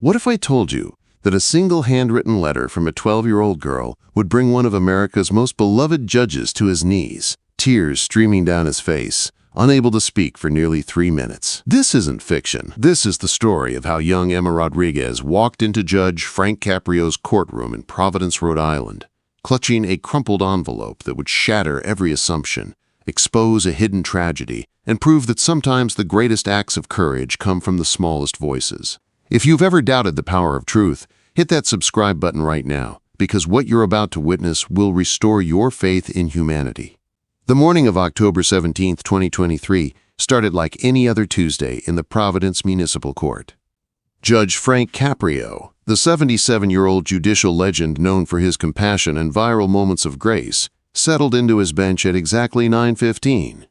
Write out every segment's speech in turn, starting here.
What if I told you that a single handwritten letter from a 12-year-old girl would bring one of America's most beloved judges to his knees, tears streaming down his face, unable to speak for nearly 3 minutes? This isn't fiction. This is the story of how young Emma Rodriguez walked into Judge Frank Caprio's courtroom in Providence, Rhode Island, clutching a crumpled envelope that would shatter every assumption, expose a hidden tragedy, and prove that sometimes the greatest acts of courage come from the smallest voices. If you've ever doubted the power of truth, hit that subscribe button right now, because what you're about to witness will restore your faith in humanity. The morning of October 17, 2023, started like any other Tuesday in the Providence Municipal Court. Judge Frank Caprio, the 77-year-old judicial legend known for his compassion and viral moments of grace, settled into his bench at exactly 9:15.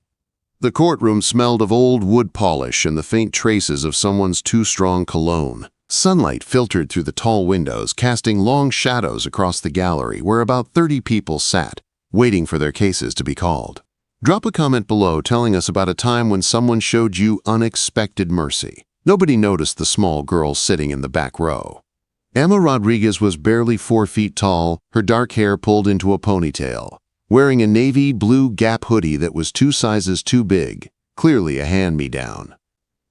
The courtroom smelled of old wood polish and the faint traces of someone's too-strong cologne. Sunlight filtered through the tall windows, casting long shadows across the gallery where about 30 people sat, waiting for their cases to be called. Drop a comment below telling us about a time when someone showed you unexpected mercy. Nobody noticed the small girl sitting in the back row. Emma Rodriguez was barely 4 feet tall, her dark hair pulled into a ponytail, wearing a navy blue Gap hoodie that was 2 sizes too big, clearly a hand-me-down.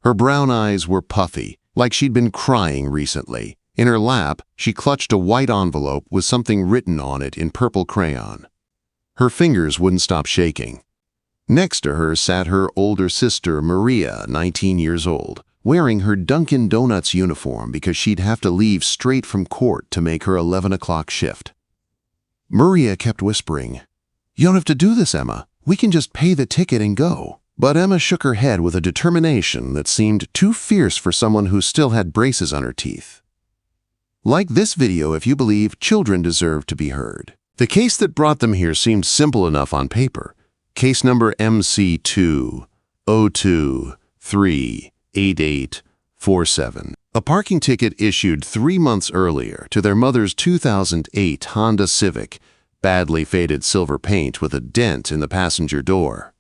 Her brown eyes were puffy, like she'd been crying recently. In her lap, she clutched a white envelope with something written on it in purple crayon. Her fingers wouldn't stop shaking. Next to her sat her older sister, Maria, 19 years old, wearing her Dunkin' Donuts uniform because she'd have to leave straight from court to make her 11 o'clock shift. Maria kept whispering, "You don't have to do this, Emma. We can just pay the ticket and go." But Emma shook her head with a determination that seemed too fierce for someone who still had braces on her teeth. Like this video if you believe children deserve to be heard. The case that brought them here seemed simple enough on paper. Case number MC202388847. A parking ticket issued 3 months earlier to their mother's 2008 Honda Civic, badly faded silver paint with a dent in the passenger door.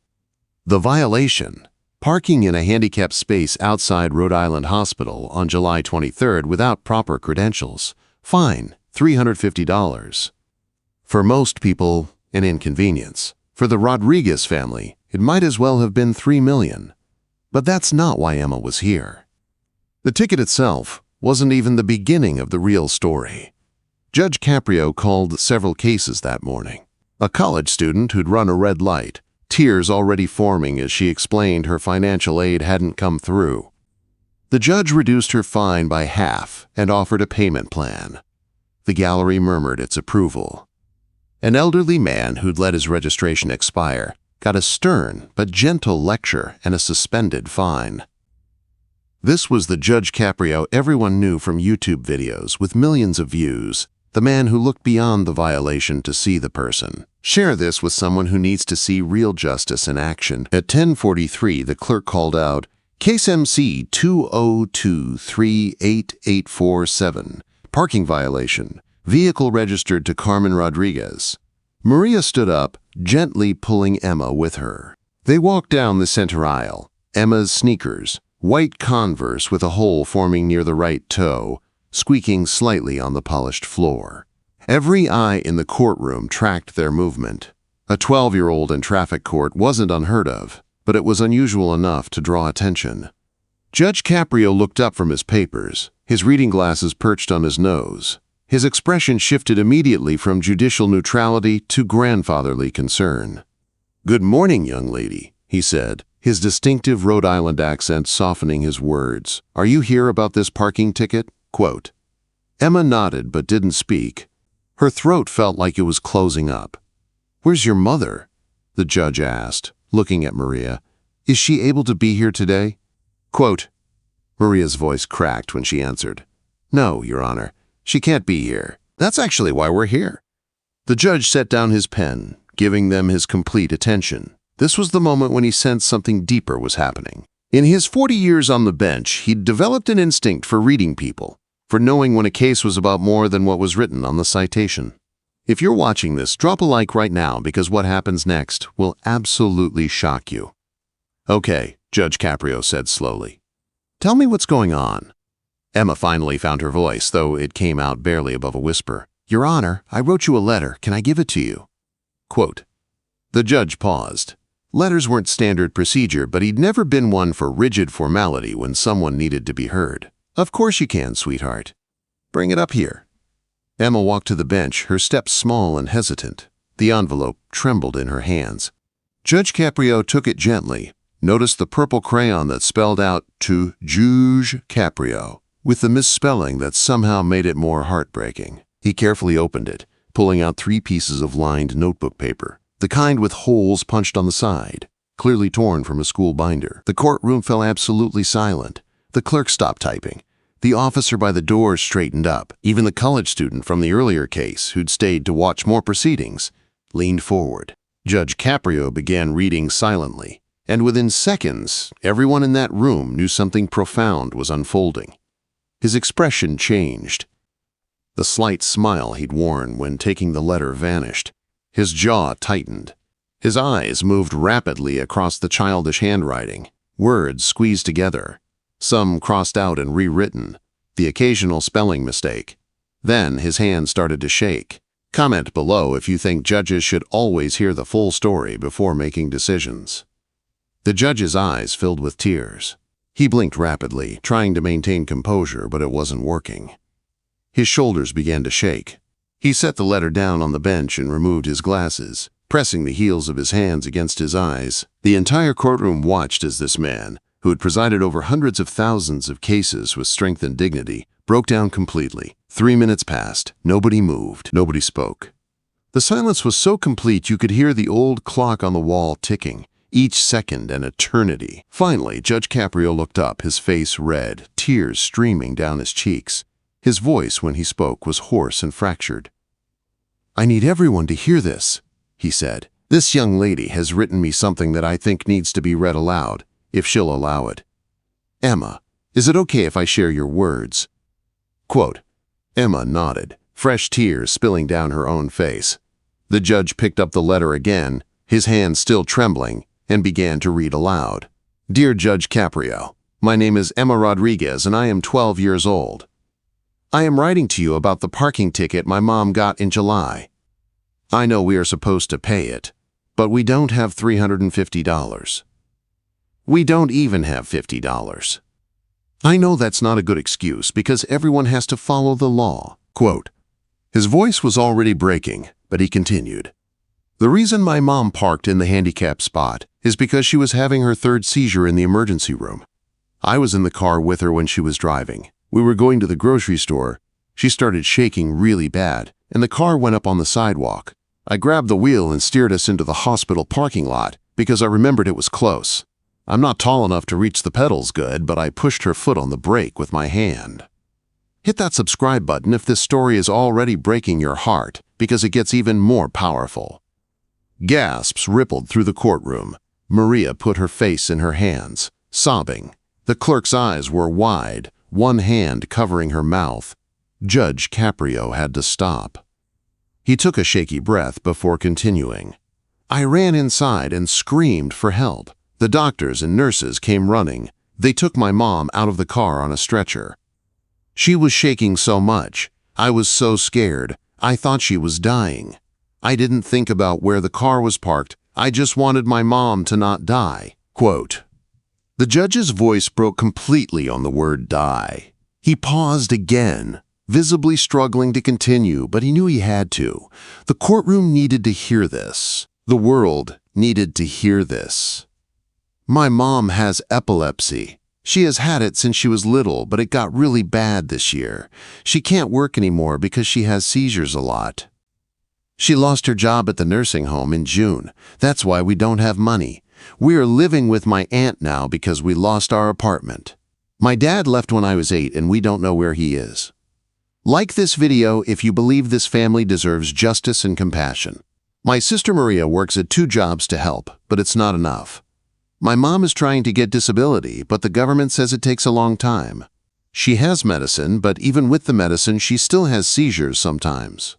The violation: parking in a handicapped space outside Rhode Island Hospital on July 23rd without proper credentials. Fine, $350. For most people, an inconvenience. For the Rodriguez family, it might as well have been $3 million. But that's not why Emma was here. The ticket itself wasn't even the beginning of the real story. Judge Caprio called several cases that morning. A college student who'd run a red light, tears already forming as she explained her financial aid hadn't come through. The judge reduced her fine by half and offered a payment plan. The gallery murmured its approval. An elderly man who'd let his registration expire got a stern but gentle lecture and a suspended fine. This was the Judge Caprio everyone knew from YouTube videos with millions of views, the man who looked beyond the violation to see the person. Share this with someone who needs to see real justice in action. At 10:43, the clerk called out, "Case MC 202388847, parking violation, vehicle registered to Carmen Rodriguez." Maria stood up, gently pulling Emma with her. They walked down the center aisle. Emma's sneakers, white Converse with a hole forming near the right toe, squeaking slightly on the polished floor. Every eye in the courtroom tracked their movement. A 12-year-old in traffic court wasn't unheard of, but it was unusual enough to draw attention. Judge Caprio looked up from his papers, his reading glasses perched on his nose. His expression shifted immediately from judicial neutrality to grandfatherly concern. "Good morning, young lady," he said, his distinctive Rhode Island accent softening his words. "Are you here about this parking ticket?" Quote. Emma nodded but didn't speak. Her throat felt like it was closing up. "Where's your mother?" the judge asked, looking at Maria. "Is she able to be here today?" Quote. Maria's voice cracked when she answered, "No, Your Honor. She can't be here. That's actually why we're here." The judge set down his pen, giving them his complete attention. This was the moment when he sensed something deeper was happening. In his 40 years on the bench, he'd developed an instinct for reading people, for knowing when a case was about more than what was written on the citation. If you're watching this, drop a like right now because what happens next will absolutely shock you. "Okay," Judge Caprio said slowly. "Tell me what's going on." Emma finally found her voice, though it came out barely above a whisper. "Your Honor, I wrote you a letter. Can I give it to you?" Quote. The judge paused. Letters weren't standard procedure, but he'd never been one for rigid formality when someone needed to be heard. "Of course you can, sweetheart. Bring it up here." Emma walked to the bench, her steps small and hesitant. The envelope trembled in her hands. Judge Caprio took it gently, noticed the purple crayon that spelled out to Judge Caprio, with the misspelling that somehow made it more heartbreaking. He carefully opened it, pulling out 3 pieces of lined notebook paper, the kind with holes punched on the side, clearly torn from a school binder. The courtroom fell absolutely silent. The clerk stopped typing. The officer by the door straightened up. Even the college student from the earlier case, who'd stayed to watch more proceedings, leaned forward. Judge Caprio began reading silently, and within seconds, everyone in that room knew something profound was unfolding. His expression changed. The slight smile he'd worn when taking the letter vanished. His jaw tightened. His eyes moved rapidly across the childish handwriting, words squeezed together, some crossed out and rewritten, the occasional spelling mistake. Then his hand started to shake. Comment below if you think judges should always hear the full story before making decisions. The judge's eyes filled with tears. He blinked rapidly, trying to maintain composure, but it wasn't working. His shoulders began to shake. He set the letter down on the bench and removed his glasses, pressing the heels of his hands against his eyes. The entire courtroom watched as this man, who had presided over hundreds of thousands of cases with strength and dignity, broke down completely. 3 minutes passed. Nobody moved. Nobody spoke. The silence was so complete you could hear the old clock on the wall ticking, each second an eternity. Finally, Judge Caprio looked up, his face red, tears streaming down his cheeks. His voice, when he spoke, was hoarse and fractured. "I need everyone to hear this," he said. "This young lady has written me something that I think needs to be read aloud, if she'll allow it. Emma, is it okay if I share your words?" Quote. Emma nodded, fresh tears spilling down her own face. The judge picked up the letter again, his hand still trembling, and began to read aloud. "Dear Judge Caprio, my name is Emma Rodriguez and I am 12 years old. I am writing to you about the parking ticket my mom got in July. I know we are supposed to pay it, but we don't have $350. We don't even have $50. I know that's not a good excuse because everyone has to follow the law." Quote. His voice was already breaking, but he continued. "The reason my mom parked in the handicapped spot is because she was having her 3rd seizure in the emergency room. I was in the car with her when she was driving. We were going to the grocery store. She started shaking really bad, and the car went up on the sidewalk. I grabbed the wheel and steered us into the hospital parking lot because I remembered it was close. I'm not tall enough to reach the pedals good, but I pushed her foot on the brake with my hand. Hit that subscribe button if this story is already breaking your heart, because it gets even more powerful." Gasps rippled through the courtroom. Maria put her face in her hands, sobbing. The clerk's eyes were wide, one hand covering her mouth. Judge Caprio had to stop. He took a shaky breath before continuing. "I ran inside and screamed for help. The doctors and nurses came running. They took my mom out of the car on a stretcher. She was shaking so much. I was so scared. I thought she was dying. I didn't think about where the car was parked. I just wanted my mom to not die." Quote. The judge's voice broke completely on the word die. He paused again, visibly struggling to continue, but he knew he had to. The courtroom needed to hear this. The world needed to hear this. "My mom has epilepsy. She has had it since she was little, but it got really bad this year. She can't work anymore because she has seizures a lot. She lost her job at the nursing home in June. That's why we don't have money. We are living with my aunt now because we lost our apartment. My dad left when I was 8 and we don't know where he is. Like this video if you believe this family deserves justice and compassion. My sister Maria works at 2 jobs to help, but it's not enough. My mom is trying to get disability, but the government says it takes a long time. She has medicine, but even with the medicine, she still has seizures sometimes.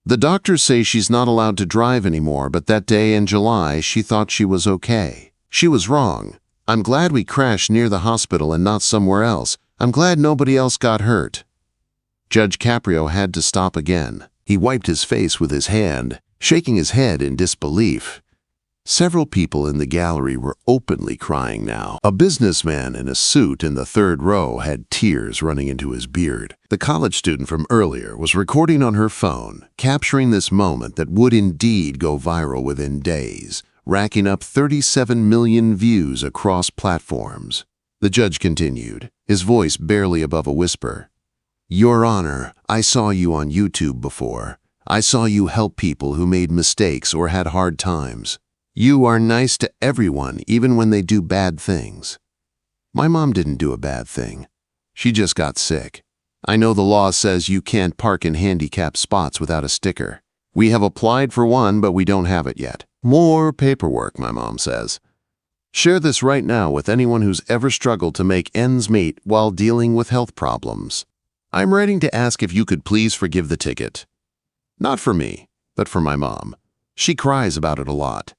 The doctors say she's not allowed to drive anymore, but that day in July, she thought she was okay. She was wrong. I'm glad we crashed near the hospital and not somewhere else. I'm glad nobody else got hurt." Judge Caprio had to stop again. He wiped his face with his hand, shaking his head in disbelief. Several people in the gallery were openly crying now. A businessman in a suit in the third row had tears running into his beard. The college student from earlier was recording on her phone, capturing this moment that would indeed go viral within days, racking up 37 million views across platforms. The judge continued, his voice barely above a whisper. "Your Honor, I saw you on YouTube before. I saw you help people who made mistakes or had hard times. You are nice to everyone, even when they do bad things. My mom didn't do a bad thing. She just got sick. I know the law says you can't park in handicapped spots without a sticker. We have applied for one, but we don't have it yet. More paperwork, my mom says. Share this right now with anyone who's ever struggled to make ends meet while dealing with health problems. I'm writing to ask if you could please forgive the ticket. Not for me, but for my mom. She cries about it a lot.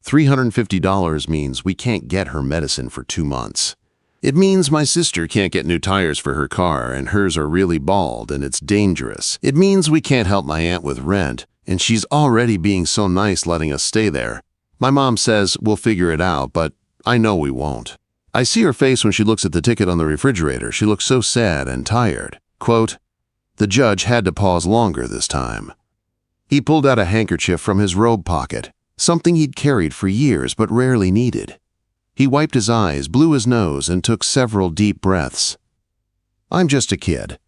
$350 means we can't get her medicine for 2 months. It means my sister can't get new tires for her car and hers are really bald and it's dangerous. It means we can't help my aunt with rent and she's already being so nice letting us stay there. My mom says we'll figure it out, but I know we won't. I see her face when she looks at the ticket on the refrigerator. She looks so sad and tired." Quote, the judge had to pause longer this time. He pulled out a handkerchief from his robe pocket, something he'd carried for years but rarely needed. He wiped his eyes, blew his nose, and took several deep breaths. "I'm just a kid,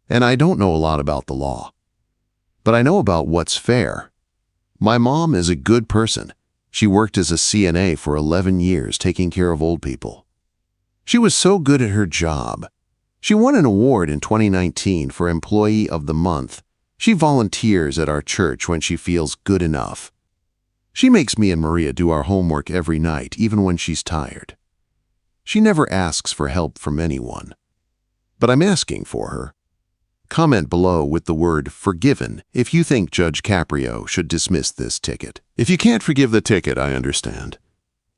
and I don't know a lot about the law. But I know about what's fair. My mom is a good person. She worked as a CNA for 11 years taking care of old people. She was so good at her job. She won an award in 2019 for Employee of the Month. She volunteers at our church when she feels good enough. She makes me and Maria do our homework every night, even when she's tired. She never asks for help from anyone. But I'm asking for her. Comment below with the word forgiven if you think Judge Caprio should dismiss this ticket. If you can't forgive the ticket, I understand.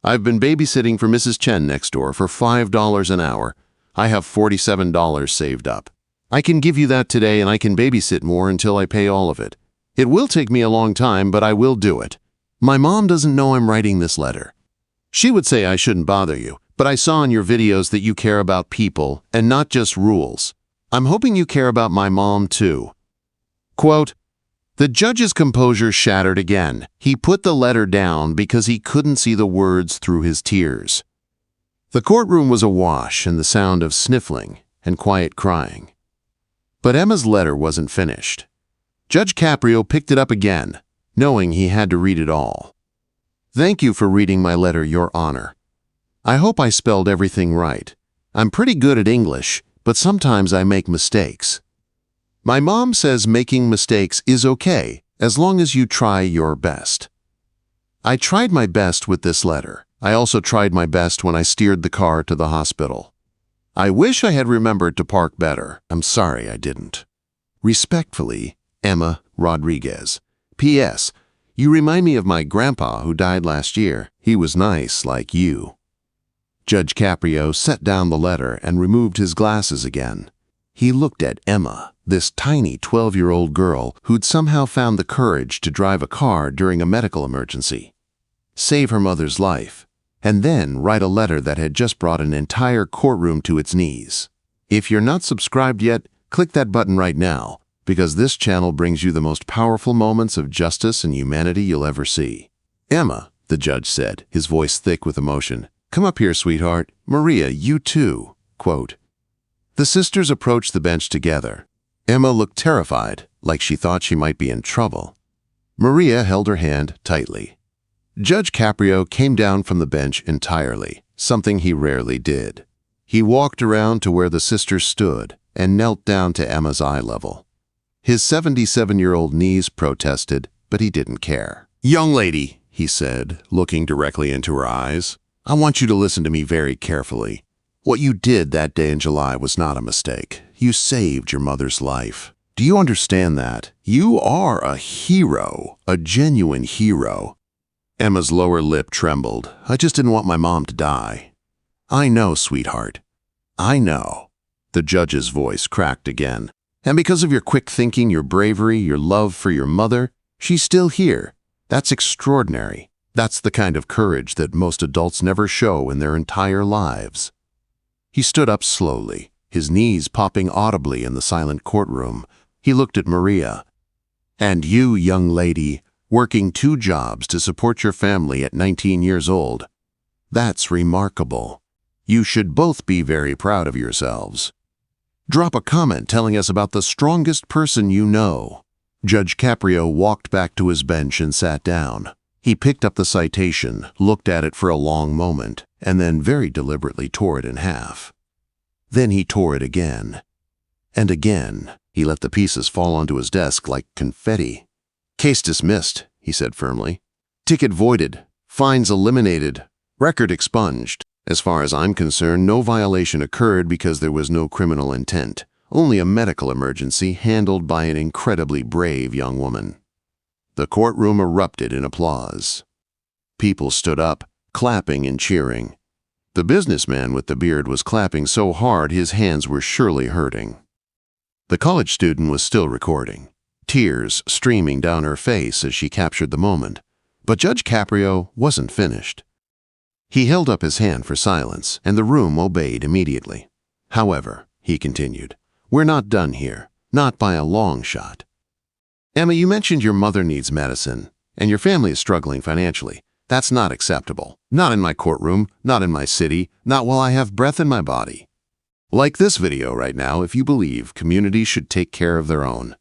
I've been babysitting for Mrs. Chen next door for $5 an hour. I have $47 saved up. I can give you that today and I can babysit more until I pay all of it. It will take me a long time, but I will do it. My mom doesn't know I'm writing this letter. She would say I shouldn't bother you, but I saw in your videos that you care about people and not just rules. I'm hoping you care about my mom too." Quote, the judge's composure shattered again. He put the letter down because he couldn't see the words through his tears. The courtroom was awash in the sound of sniffling and quiet crying. But Emma's letter wasn't finished. Judge Caprio picked it up again, knowing he had to read it all. "Thank you for reading my letter, Your Honor. I hope I spelled everything right. I'm pretty good at English, but sometimes I make mistakes. My mom says making mistakes is okay as long as you try your best. I tried my best with this letter. I also tried my best when I steered the car to the hospital. I wish I had remembered to park better. I'm sorry I didn't. Respectfully, Emma Rodriguez. P.S. You remind me of my grandpa who died last year. He was nice like you." Judge Caprio set down the letter and removed his glasses again. He looked at Emma, this tiny 12-year-old girl who'd somehow found the courage to drive a car during a medical emergency, save her mother's life, and then write a letter that had just brought an entire courtroom to its knees. If you're not subscribed yet, click that button right now, because this channel brings you the most powerful moments of justice and humanity you'll ever see. "Emma," the judge said, his voice thick with emotion, "come up here, sweetheart. Maria, you too." Quote. The sisters approached the bench together. Emma looked terrified, like she thought she might be in trouble. Maria held her hand tightly. Judge Caprio came down from the bench entirely, something he rarely did. He walked around to where the sisters stood and knelt down to Emma's eye level. His 77-year-old knees protested, but he didn't care. "Young lady," he said, looking directly into her eyes, "I want you to listen to me very carefully. What you did that day in July was not a mistake. You saved your mother's life. Do you understand that? You are a hero, a genuine hero." Emma's lower lip trembled. "I just didn't want my mom to die." "I know, sweetheart. I know." The judge's voice cracked again. "And because of your quick thinking, your bravery, your love for your mother, she's still here. That's extraordinary. That's the kind of courage that most adults never show in their entire lives." He stood up slowly, his knees popping audibly in the silent courtroom. He looked at Maria. "And you, young lady, working 2 jobs to support your family at 19 years old. That's remarkable. You should both be very proud of yourselves. Drop a comment telling us about the strongest person you know." Judge Caprio walked back to his bench and sat down. He picked up the citation, looked at it for a long moment, and then very deliberately tore it in half. Then he tore it again. And again. He let the pieces fall onto his desk like confetti. "Case dismissed," he said firmly. "Ticket voided. Fines eliminated. Record expunged. As far as I'm concerned, no violation occurred because there was no criminal intent. Only a medical emergency handled by an incredibly brave young woman." The courtroom erupted in applause. People stood up, clapping and cheering. The businessman with the beard was clapping so hard his hands were surely hurting. The college student was still recording, tears streaming down her face as she captured the moment. But Judge Caprio wasn't finished. He held up his hand for silence, and the room obeyed immediately. "However," he continued, "we're not done here, not by a long shot. Emma, you mentioned your mother needs medicine, and your family is struggling financially. That's not acceptable. Not in my courtroom, not in my city, not while I have breath in my body. Like this video right now if you believe communities should take care of their own."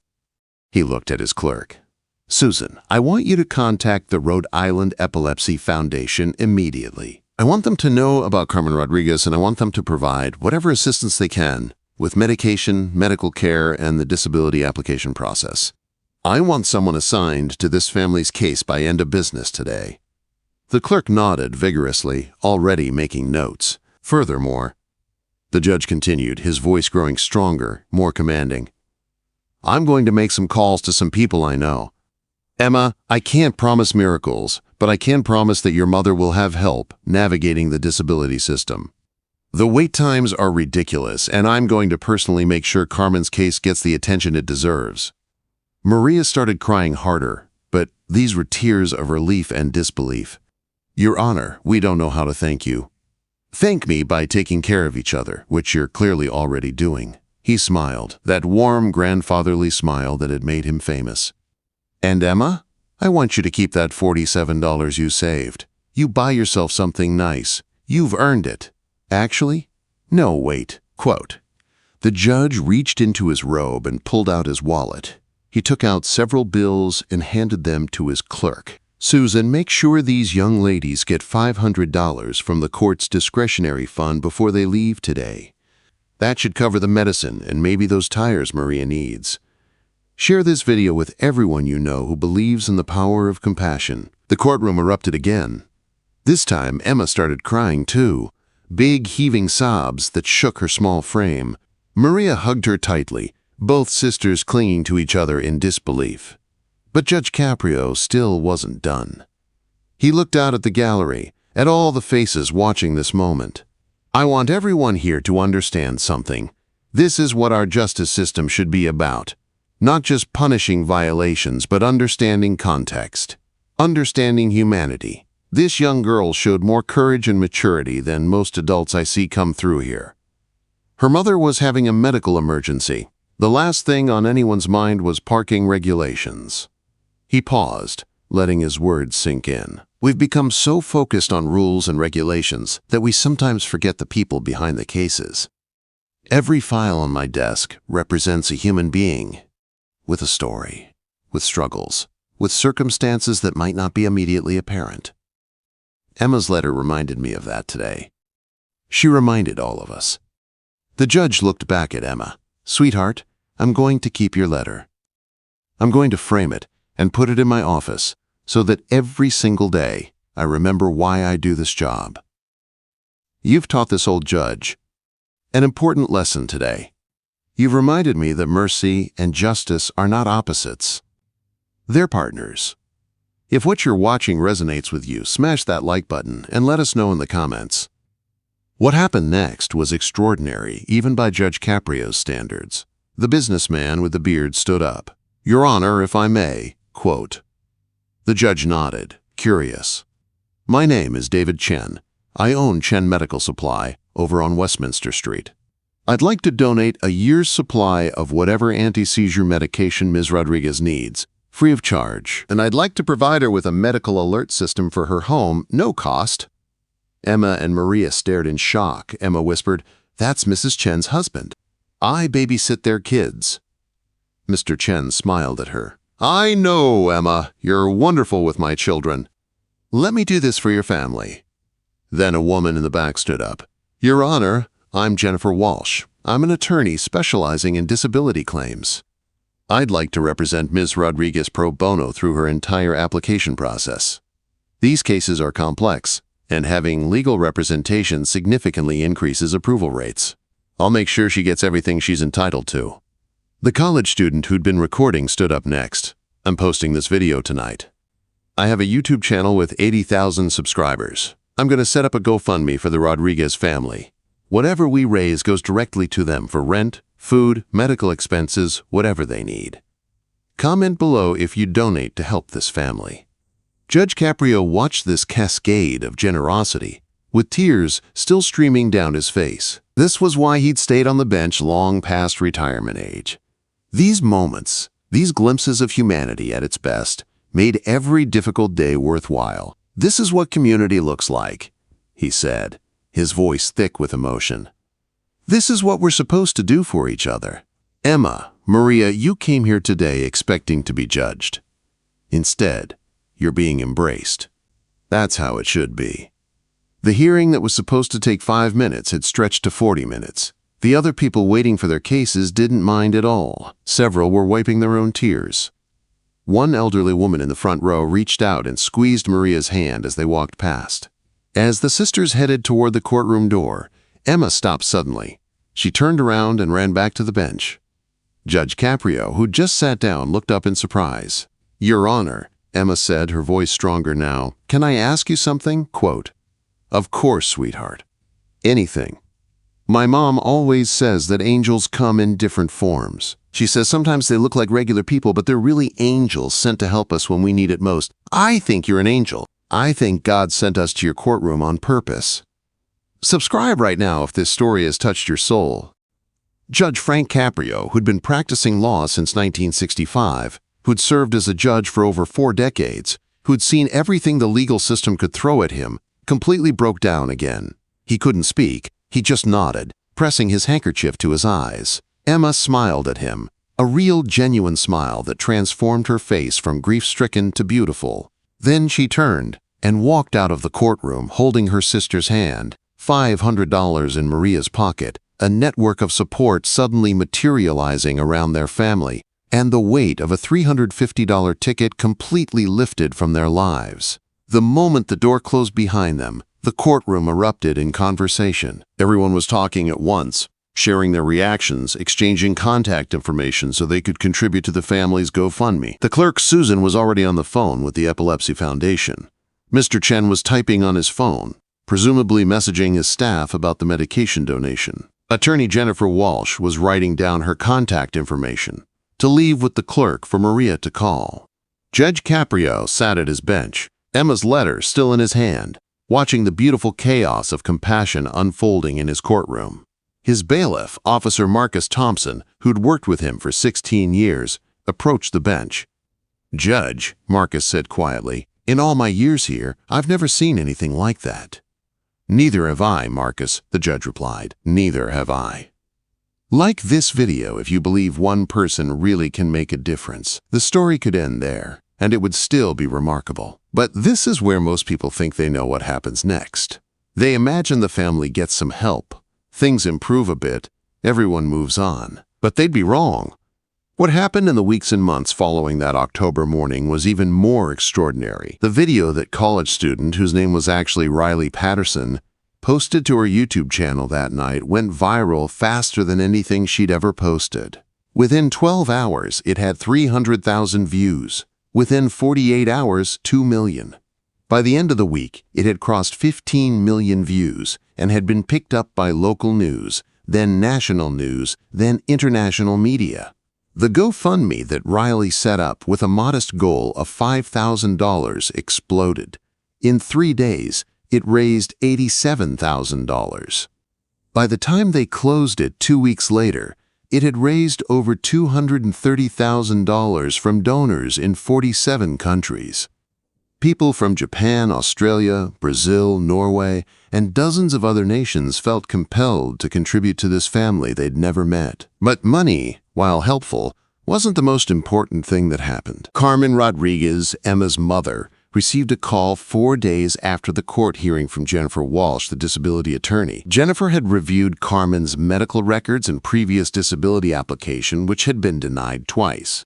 He looked at his clerk. "Susan, I want you to contact the Rhode Island Epilepsy Foundation immediately. I want them to know about Carmen Rodriguez, and I want them to provide whatever assistance they can with medication, medical care, and the disability application process. I want someone assigned to this family's case by end of business today." The clerk nodded vigorously, already making notes. "Furthermore," the judge continued, his voice growing stronger, more commanding, "I'm going to make some calls to some people I know. Emma, I can't promise miracles, but I can promise that your mother will have help navigating the disability system. The wait times are ridiculous, and I'm going to personally make sure Carmen's case gets the attention it deserves." Maria started crying harder, but these were tears of relief and disbelief. "Your Honor, we don't know how to thank you." "Thank me by taking care of each other, which you're clearly already doing." He smiled, that warm, grandfatherly smile that had made him famous. "And Emma, I want you to keep that $47 you saved. You buy yourself something nice. You've earned it." "Actually? No, wait." Quote, the judge reached into his robe and pulled out his wallet. He took out several bills and handed them to his clerk. "Susan, make sure these young ladies get $500 from the court's discretionary fund before they leave today. That should cover the medicine and maybe those tires Maria needs. Share this video with everyone you know who believes in the power of compassion." The courtroom erupted again. This time, Emma started crying too, big heaving sobs that shook her small frame. Maria hugged her tightly, both sisters clinging to each other in disbelief. But Judge Caprio still wasn't done. He looked out at the gallery, at all the faces watching this moment. "I want everyone here to understand something. This is what our justice system should be about. Not just punishing violations, but understanding context. Understanding humanity. This young girl showed more courage and maturity than most adults I see come through here. Her mother was having a medical emergency. The last thing on anyone's mind was parking regulations." He paused, letting his words sink in. "We've become so focused on rules and regulations that we sometimes forget the people behind the cases. Every file on my desk represents a human being, with a story, with struggles, with circumstances that might not be immediately apparent." Emma's letter reminded me of that today. She reminded all of us. The judge looked back at Emma. "Sweetheart, I'm going to keep your letter. I'm going to frame it and put it in my office so that every single day I remember why I do this job. You've taught this old judge an important lesson today. You've reminded me that mercy and justice are not opposites. They're partners. If what you're watching resonates with you, smash that like button and let us know in the comments. What happened next was extraordinary, even by Judge Caprio's standards. The businessman with the beard stood up. "Your Honor, if I may," quote. The judge nodded, curious. "My name is David Chen. I own Chen Medical Supply over on Westminster Street. I'd like to donate a year's supply of whatever anti-seizure medication Ms. Rodriguez needs, free of charge, and I'd like to provide her with a medical alert system for her home, no cost." Emma and Maria stared in shock. Emma whispered, "That's Mrs. Chen's husband. I babysit their kids." Mr. Chen smiled at her. "I know, Emma. You're wonderful with my children. Let me do this for your family." Then a woman in the back stood up. "Your Honor, I'm Jennifer Walsh. I'm an attorney specializing in disability claims. I'd like to represent Ms. Rodriguez pro bono through her entire application process. These cases are complex, and having legal representation significantly increases approval rates. I'll make sure she gets everything she's entitled to." The college student who'd been recording stood up next. "I'm posting this video tonight. I have a YouTube channel with 80,000 subscribers. I'm going to set up a GoFundMe for the Rodriguez family. Whatever we raise goes directly to them for rent, food, medical expenses, whatever they need. Comment below if you donate to help this family." Judge Caprio watched this cascade of generosity, with tears still streaming down his face. This was why he'd stayed on the bench long past retirement age. These moments, these glimpses of humanity at its best, made every difficult day worthwhile. "This is what community looks like," he said, his voice thick with emotion. "This is what we're supposed to do for each other. Emma, Maria, you came here today expecting to be judged. Instead, you're being embraced. That's how it should be." The hearing that was supposed to take 5 minutes had stretched to 40 minutes. The other people waiting for their cases didn't mind at all. Several were wiping their own tears. One elderly woman in the front row reached out and squeezed Maria's hand as they walked past. As the sisters headed toward the courtroom door, Emma stopped suddenly. She turned around and ran back to the bench. Judge Caprio, who'd just sat down, looked up in surprise. "Your Honor," Emma said, her voice stronger now, "can I ask you something?" Quote, "Of course, sweetheart. Anything. My mom always says that angels come in different forms. She says sometimes they look like regular people, but they're really angels sent to help us when we need it most. I think you're an angel. I think God sent us to your courtroom on purpose." Subscribe right now if this story has touched your soul. Judge Frank Caprio, who'd been practicing law since 1965, who'd served as a judge for over 4 decades, who'd seen everything the legal system could throw at him, completely broke down again. He couldn't speak. He just nodded, pressing his handkerchief to his eyes. Emma smiled at him, a real, genuine smile that transformed her face from grief-stricken to beautiful. Then she turned and walked out of the courtroom holding her sister's hand, $500 in Maria's pocket, a network of support suddenly materializing around their family, and the weight of a $350 ticket completely lifted from their lives. The moment the door closed behind them, the courtroom erupted in conversation. Everyone was talking at once, sharing their reactions, exchanging contact information so they could contribute to the family's GoFundMe. The clerk, Susan, was already on the phone with the Epilepsy Foundation. Mr. Chen was typing on his phone, presumably messaging his staff about the medication donation. Attorney Jennifer Walsh was writing down her contact information to leave with the clerk for Maria to call. Judge Caprio sat at his bench, Emma's letter still in his hand, watching the beautiful chaos of compassion unfolding in his courtroom. His bailiff, Officer Marcus Thompson, who'd worked with him for 16 years, approached the bench. "Judge," Marcus said quietly, "in all my years here, I've never seen anything like that." "Neither have I, Marcus," the judge replied. "Neither have I." Like this video if you believe one person really can make a difference. The story could end there, and it would still be remarkable. But this is where most people think they know what happens next. They imagine the family gets some help, things improve a bit, everyone moves on. But they'd be wrong. What happened in the weeks and months following that October morning was even more extraordinary. The video that college student, whose name was actually Riley Patterson, posted to her YouTube channel that night went viral faster than anything she'd ever posted. Within 12 hours, it had 300,000 views. Within 48 hours, 2 million. By the end of the week, it had crossed 15 million views and had been picked up by local news, then national news, then international media. The GoFundMe that Riley set up with a modest goal of $5,000 exploded. In 3 days, it raised $87,000. By the time they closed it 2 weeks later, it had raised over $230,000 from donors in 47 countries. People from Japan, Australia, Brazil, Norway, and dozens of other nations felt compelled to contribute to this family they'd never met. But money, while helpful, wasn't the most important thing that happened. Carmen Rodriguez, Emma's mother, received a call 4 days after the court hearing from Jennifer Walsh, the disability attorney. Jennifer had reviewed Carmen's medical records and previous disability application, which had been denied twice.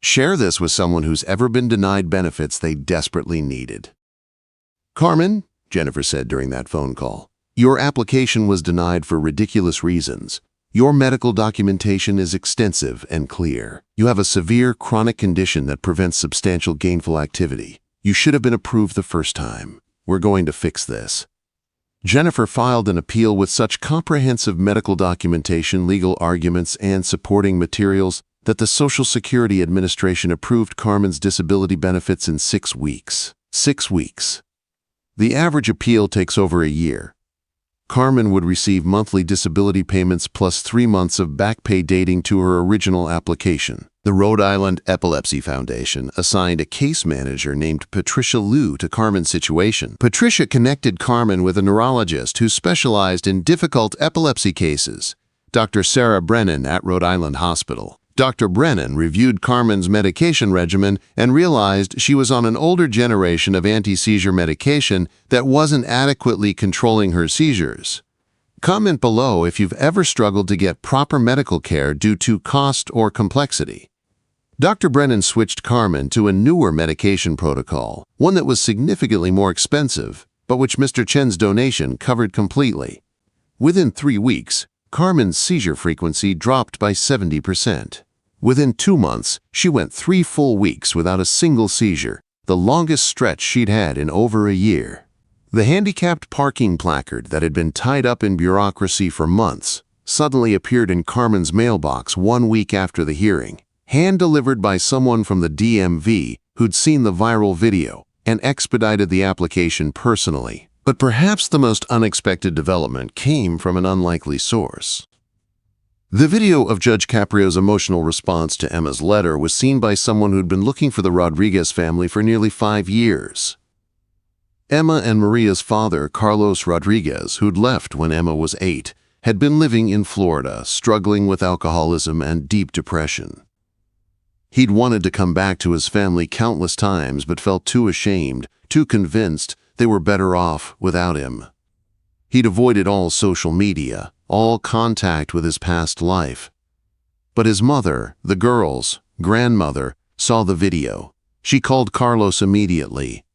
Share this with someone who's ever been denied benefits they desperately needed. "Carmen," Jennifer said during that phone call, "your application was denied for ridiculous reasons. Your medical documentation is extensive and clear. You have a severe chronic condition that prevents substantial gainful activity. You should have been approved the first time. We're going to fix this." Jennifer filed an appeal with such comprehensive medical documentation, legal arguments, and supporting materials that the Social Security Administration approved Carmen's disability benefits in 6 weeks. 6 weeks. The average appeal takes over a year. Carmen would receive monthly disability payments plus 3 months of back pay dating to her original application. The Rhode Island Epilepsy Foundation assigned a case manager named Patricia Liu to Carmen's situation. Patricia connected Carmen with a neurologist who specialized in difficult epilepsy cases, Dr. Sarah Brennan at Rhode Island Hospital. Dr. Brennan reviewed Carmen's medication regimen and realized she was on an older generation of anti-seizure medication that wasn't adequately controlling her seizures. Comment below if you've ever struggled to get proper medical care due to cost or complexity. Dr. Brennan switched Carmen to a newer medication protocol, one that was significantly more expensive, but which Mr. Chen's donation covered completely. Within 3 weeks, Carmen's seizure frequency dropped by 70%. Within 2 months, she went 3 full weeks without a single seizure, the longest stretch she'd had in over a year. The handicapped parking placard that had been tied up in bureaucracy for months suddenly appeared in Carmen's mailbox 1 week after the hearing, hand-delivered by someone from the DMV who'd seen the viral video and expedited the application personally. But perhaps the most unexpected development came from an unlikely source. The video of Judge Caprio's emotional response to Emma's letter was seen by someone who'd been looking for the Rodriguez family for nearly 5 years. Emma and Maria's father, Carlos Rodriguez, who'd left when Emma was 8, had been living in Florida, struggling with alcoholism and deep depression. He'd wanted to come back to his family countless times but felt too ashamed, too convinced they were better off without him. He'd avoided all social media, all contact with his past life. But his mother, the girl's grandmother, saw the video. She called Carlos immediately.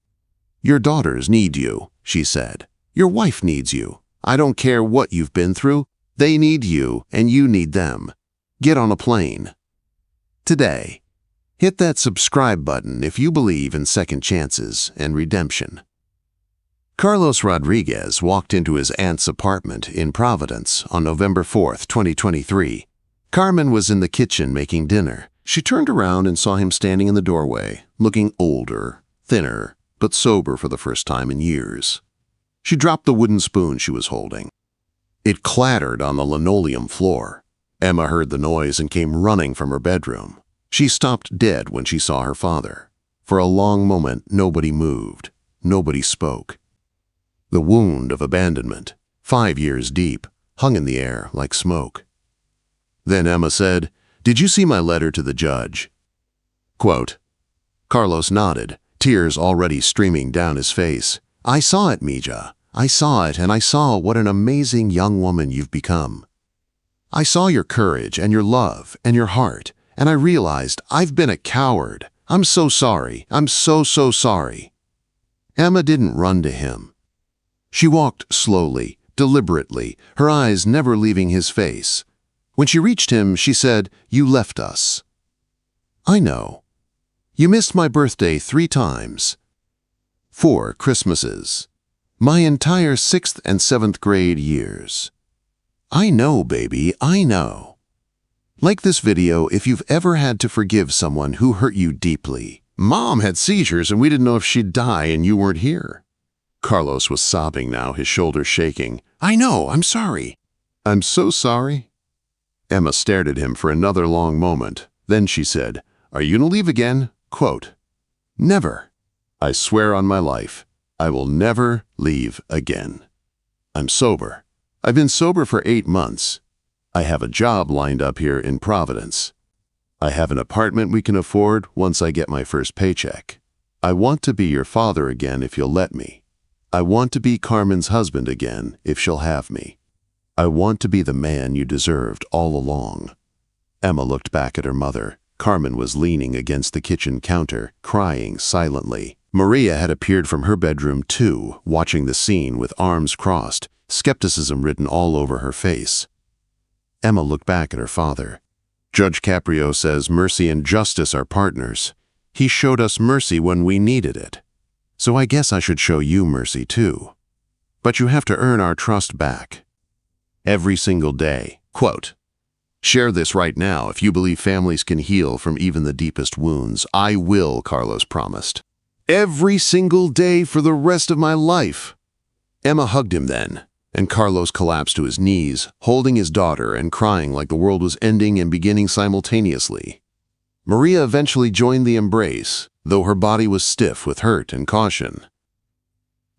"Your daughters need you," she said. "Your wife needs you. I don't care what you've been through. They need you, and you need them. Get on a plane." Today, hit that subscribe button if you believe in second chances and redemption. Carlos Rodriguez walked into his aunt's apartment in Providence on November 4th, 2023. Carmen was in the kitchen making dinner. She turned around and saw him standing in the doorway, looking older, thinner, but sober for the first time in years. She dropped the wooden spoon she was holding. It clattered on the linoleum floor. Emma heard the noise and came running from her bedroom. She stopped dead when she saw her father. For a long moment, nobody moved. Nobody spoke. The wound of abandonment, 5 years deep, hung in the air like smoke. Then Emma said, "Did you see my letter to the judge?" Quote, Carlos nodded, tears already streaming down his face. "I saw it, Mija. I saw it, and I saw what an amazing young woman you've become. I saw your courage and your love and your heart, and I realized I've been a coward. I'm so sorry. I'm so sorry." Emma didn't run to him. She walked slowly, deliberately, her eyes never leaving his face. When she reached him, she said, "You left us." "I know. You missed my birthday 3 times. 4 Christmases. My entire 6th and 7th grade years. I know, baby, I know. Like this video if you've ever had to forgive someone who hurt you deeply. Mom had seizures and we didn't know if she'd die and you weren't here. Carlos was sobbing now, his shoulders shaking. I know, I'm sorry. I'm so sorry. Emma stared at him for another long moment. Then she said, Are you gonna leave again? Quote, Never. I swear on my life, I will never leave again. I'm sober. I've been sober for 8 months. I have a job lined up here in Providence. I have an apartment we can afford once I get my first paycheck. I want to be your father again if you'll let me. I want to be Carmen's husband again if she'll have me. I want to be the man you deserved all along. Emma looked back at her mother. Carmen was leaning against the kitchen counter, crying silently. Maria had appeared from her bedroom too, watching the scene with arms crossed, skepticism written all over her face. Emma looked back at her father. Judge Caprio says mercy and justice are partners. He showed us mercy when we needed it. So I guess I should show you mercy too. But you have to earn our trust back. Every single day. Quote, Share this right now if you believe families can heal from even the deepest wounds. I will, Carlos promised. Every single day for the rest of my life. Emma hugged him then, and Carlos collapsed to his knees, holding his daughter and crying like the world was ending and beginning simultaneously. Maria eventually joined the embrace, though her body was stiff with hurt and caution.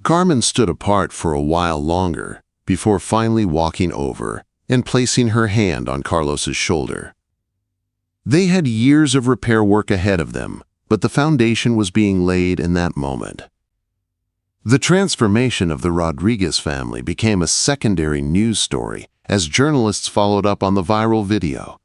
Carmen stood apart for a while longer, before finally walking over and placing her hand on Carlos's shoulder. They had years of repair work ahead of them, but the foundation was being laid in that moment. The transformation of the Rodriguez family became a secondary news story as journalists followed up on the viral video.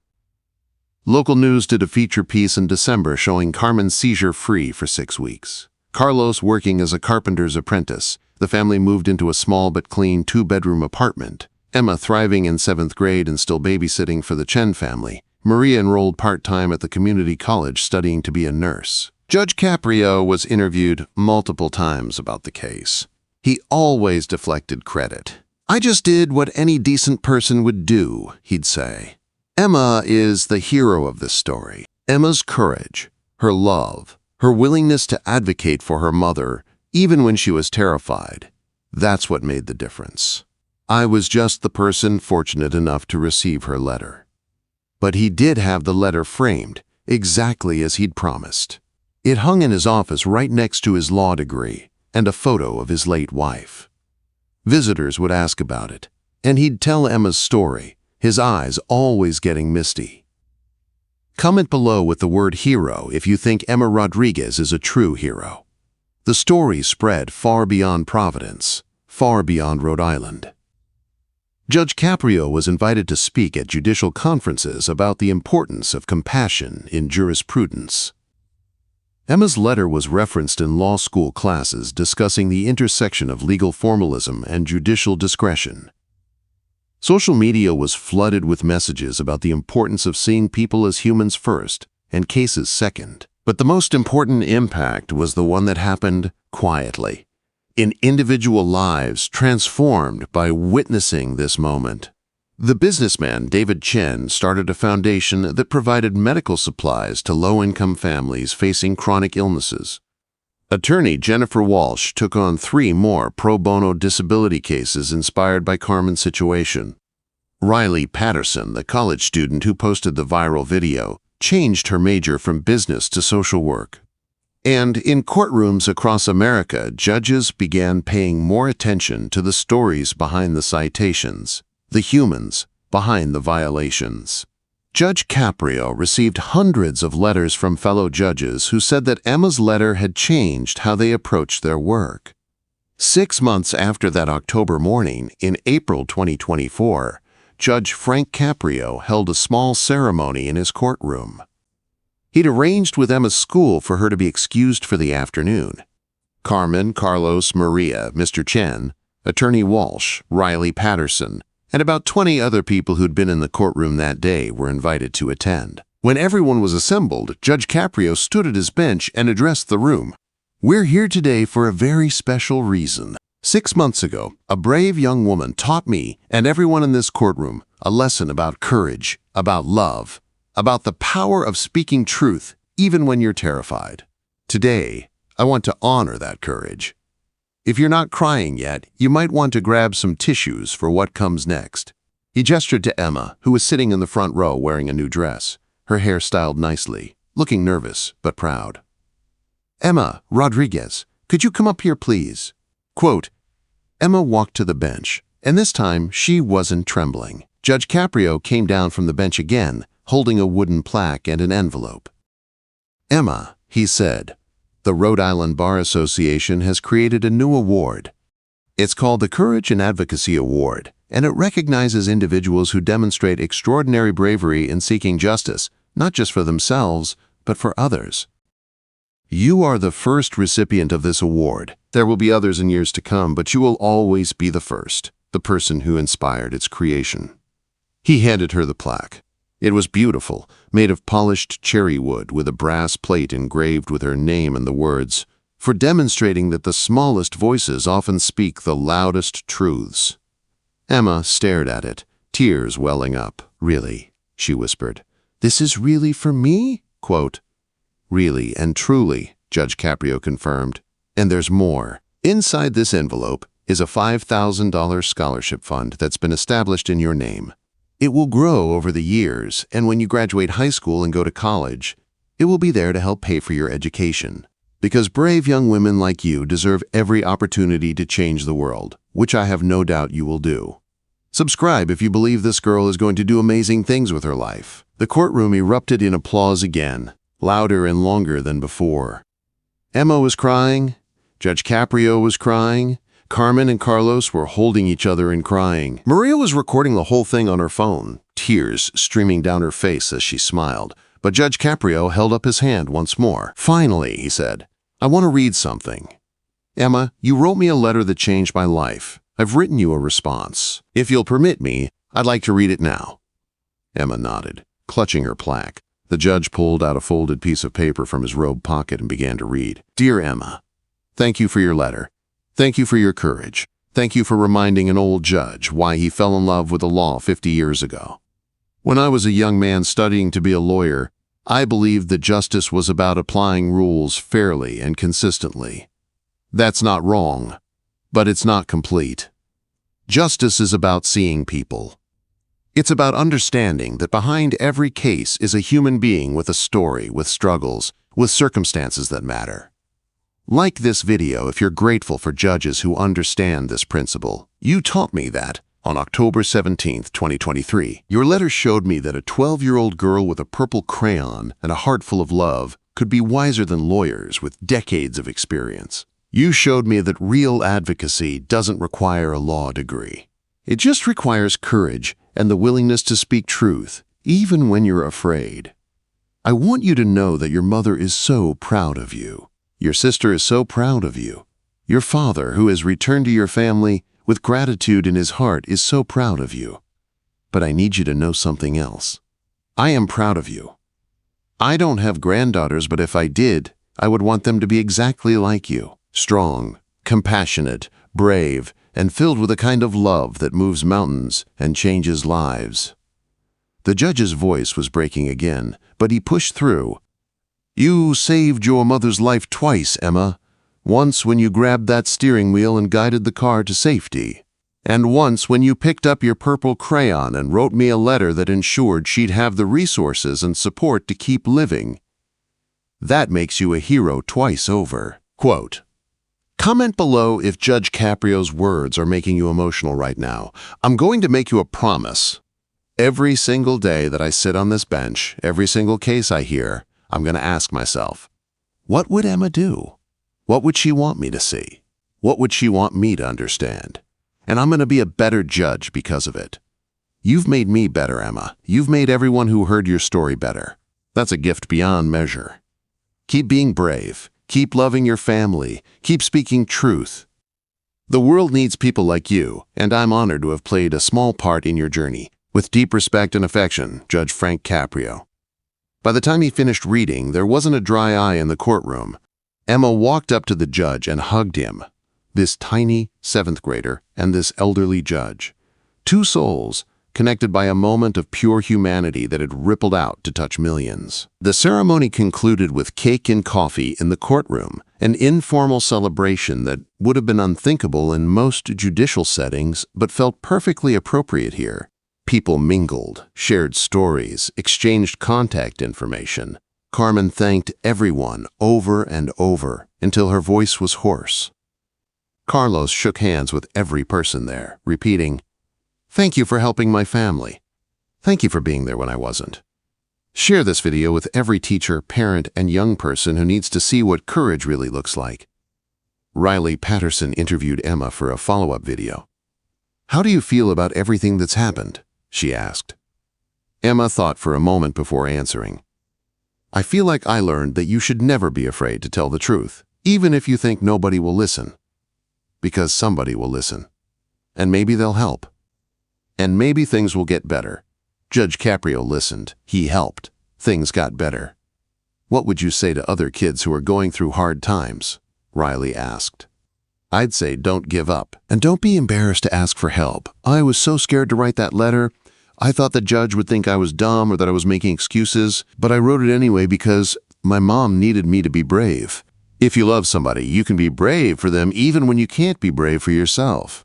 Local news did a feature piece in December showing Carmen seizure-free for 6 weeks. Carlos working as a carpenter's apprentice. The family moved into a small but clean 2-bedroom apartment. Emma thriving in 7th grade and still babysitting for the Chen family. Maria enrolled part-time at the community college studying to be a nurse. Judge Caprio was interviewed multiple times about the case. He always deflected credit. I just did what any decent person would do, he'd say. Emma is the hero of this story. Emma's courage, her love, her willingness to advocate for her mother, even when she was terrified. That's what made the difference. I was just the person fortunate enough to receive her letter. But he did have the letter framed, exactly as he'd promised. It hung in his office right next to his law degree and a photo of his late wife. Visitors would ask about it, and he'd tell Emma's story, his eyes always getting misty. Comment below with the word hero if you think Emma Rodriguez is a true hero. The story spread far beyond Providence, far beyond Rhode Island. Judge Caprio was invited to speak at judicial conferences about the importance of compassion in jurisprudence. Emma's letter was referenced in law school classes discussing the intersection of legal formalism and judicial discretion. Social media was flooded with messages about the importance of seeing people as humans first and cases second. But the most important impact was the one that happened quietly, in individual lives transformed by witnessing this moment. The businessman David Chen started a foundation that provided medical supplies to low-income families facing chronic illnesses. Attorney Jennifer Walsh took on 3 more pro bono disability cases inspired by Carmen's situation. Riley Patterson, the college student who posted the viral video, changed her major from business to social work. And in courtrooms across America, judges began paying more attention to the stories behind the citations, the humans behind the violations. Judge Caprio received hundreds of letters from fellow judges who said that Emma's letter had changed how they approached their work. 6 months after that October morning, in April 2024, Judge Frank Caprio held a small ceremony in his courtroom. He'd arranged with Emma's school for her to be excused for the afternoon. Carmen, Carlos, Maria, Mr. Chen, Attorney Walsh, Riley Patterson, and about 20 other people who'd been in the courtroom that day were invited to attend. When everyone was assembled, Judge Caprio stood at his bench and addressed the room. We're here today for a very special reason. 6 months ago, a brave young woman taught me and everyone in this courtroom a lesson about courage, about love, about the power of speaking truth even when you're terrified. Today, I want to honor that courage. If you're not crying yet, you might want to grab some tissues for what comes next. He gestured to Emma, who was sitting in the front row wearing a new dress, her hair styled nicely, looking nervous but proud. "Emma Rodriguez, could you come up here, please?" Quote, Emma walked to the bench, and this time she wasn't trembling. Judge Caprio came down from the bench again, holding a wooden plaque and an envelope. "Emma," he said, "the Rhode Island Bar Association has created a new award. It's called the Courage and Advocacy Award, and it recognizes individuals who demonstrate extraordinary bravery in seeking justice, not just for themselves, but for others. You are the first recipient of this award. There will be others in years to come, but you will always be the first, the person who inspired its creation." He handed her the plaque. It was beautiful, made of polished cherry wood with a brass plate engraved with her name and the words, "For demonstrating that the smallest voices often speak the loudest truths." Emma stared at it, tears welling up. "Really?" she whispered. "This is really for me?" Quote, "Really and truly," Judge Caprio confirmed. "And there's more. Inside this envelope is a $5,000 scholarship fund that's been established in your name. It will grow over the years, and when you graduate high school and go to college, it will be there to help pay for your education. Because brave young women like you deserve every opportunity to change the world, which I have no doubt you will do. Subscribe if you believe this girl is going to do amazing things with her life." The courtroom erupted in applause again, louder and longer than before. Emma was crying. Judge Caprio was crying. Carmen and Carlos were holding each other and crying. Maria was recording the whole thing on her phone, tears streaming down her face as she smiled. But Judge Caprio held up his hand once more. "Finally," he said, "I want to read something. Emma, you wrote me a letter that changed my life. I've written you a response. If you'll permit me, I'd like to read it now." Emma nodded, clutching her plaque. The judge pulled out a folded piece of paper from his robe pocket and began to read. "Dear Emma, thank you for your letter. Thank you for your courage. Thank you for reminding an old judge why he fell in love with the law 50 years ago. When I was a young man studying to be a lawyer, I believed that justice was about applying rules fairly and consistently. That's not wrong, but it's not complete. Justice is about seeing people. It's about understanding that behind every case is a human being with a story, with struggles, with circumstances that matter. Like this video if you're grateful for judges who understand this principle. You taught me that on October 17th, 2023. Your letter showed me that a 12-year-old girl with a purple crayon and a heart full of love could be wiser than lawyers with decades of experience. You showed me that real advocacy doesn't require a law degree. It just requires courage and the willingness to speak truth, even when you're afraid. I want you to know that your mother is so proud of you. Your sister is so proud of you. Your father, who has returned to your family with gratitude in his heart, is so proud of you. But I need you to know something else. I am proud of you. I don't have granddaughters, but if I did, I would want them to be exactly like you. Strong, compassionate, brave, and filled with a kind of love that moves mountains and changes lives." The judge's voice was breaking again, but he pushed through. "You saved your mother's life twice, Emma. Once when you grabbed that steering wheel and guided the car to safety. And once when you picked up your purple crayon and wrote me a letter that ensured she'd have the resources and support to keep living. That makes you a hero twice over." Quote, comment below if Judge Caprio's words are making you emotional right now. I'm going to make you a promise. Every single day that I sit on this bench, every single case I hear, I'm going to ask myself, what would Emma do? What would she want me to see? What would she want me to understand? And I'm going to be a better judge because of it. You've made me better, Emma. You've made everyone who heard your story better. That's a gift beyond measure. Keep being brave. Keep loving your family. Keep speaking truth. The world needs people like you, and I'm honored to have played a small part in your journey. With deep respect and affection, Judge Frank Caprio. By the time he finished reading, there wasn't a dry eye in the courtroom. Emma walked up to the judge and hugged him. This tiny seventh grader and this elderly judge. Two souls, connected by a moment of pure humanity that had rippled out to touch millions. The ceremony concluded with cake and coffee in the courtroom, an informal celebration that would have been unthinkable in most judicial settings but felt perfectly appropriate here. People mingled, shared stories, exchanged contact information. Carmen thanked everyone over and over until her voice was hoarse. Carlos shook hands with every person there, repeating, "Thank you for helping my family. Thank you for being there when I wasn't." Share this video with every teacher, parent, and young person who needs to see what courage really looks like. Riley Patterson interviewed Emma for a follow-up video. "How do you feel about everything that's happened?" she asked. Emma thought for a moment before answering. "I feel like I learned that you should never be afraid to tell the truth, even if you think nobody will listen. Because somebody will listen. And maybe they'll help. And maybe things will get better. Judge Caprio listened. He helped. Things got better." "What would you say to other kids who are going through hard times?" Riley asked. "I'd say don't give up. And don't be embarrassed to ask for help. I was so scared to write that letter. I thought the judge would think I was dumb or that I was making excuses, but I wrote it anyway because my mom needed me to be brave. If you love somebody, you can be brave for them even when you can't be brave for yourself."